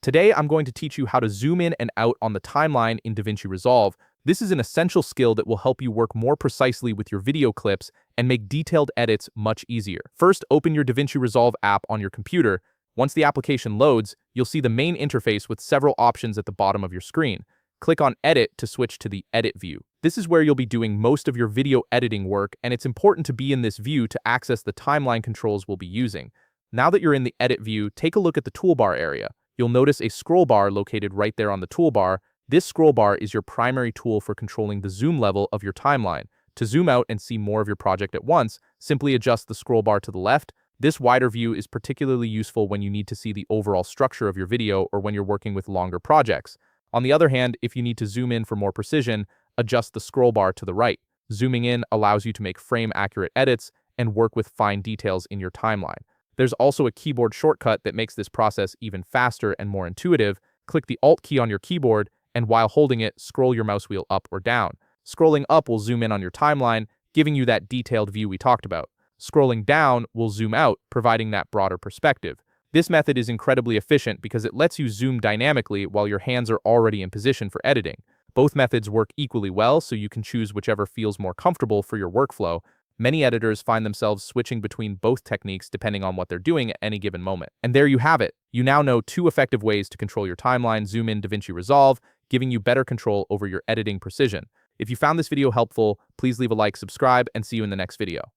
Today, I'm going to teach you how to zoom in and out on the timeline in DaVinci Resolve. This is an essential skill that will help you work more precisely with your video clips and make detailed edits much easier. First, open your DaVinci Resolve app on your computer. Once the application loads, you'll see the main interface with several options at the bottom of your screen. Click on Edit to switch to the Edit view. This is where you'll be doing most of your video editing work, and it's important to be in this view to access the timeline controls we'll be using. Now that you're in the Edit view, take a look at the toolbar area. You'll notice a scroll bar located right there on the toolbar. This scroll bar is your primary tool for controlling the zoom level of your timeline. To zoom out and see more of your project at once, simply adjust the scroll bar to the left. This wider view is particularly useful when you need to see the overall structure of your video or when you're working with longer projects. On the other hand, if you need to zoom in for more precision, adjust the scroll bar to the right. Zooming in allows you to make frame-accurate edits and work with fine details in your timeline. There's also a keyboard shortcut that makes this process even faster and more intuitive. Click the Alt key on your keyboard, and while holding it, scroll your mouse wheel up or down. Scrolling up will zoom in on your timeline, giving you that detailed view we talked about. Scrolling down will zoom out, providing that broader perspective. This method is incredibly efficient because it lets you zoom dynamically while your hands are already in position for editing. Both methods work equally well, so you can choose whichever feels more comfortable for your workflow. Many editors find themselves switching between both techniques depending on what they're doing at any given moment. And there you have it. You now know two effective ways to control your timeline. Zoom in DaVinci Resolve, giving you better control over your editing precision. If you found this video helpful, please leave a like, subscribe, and see you in the next video.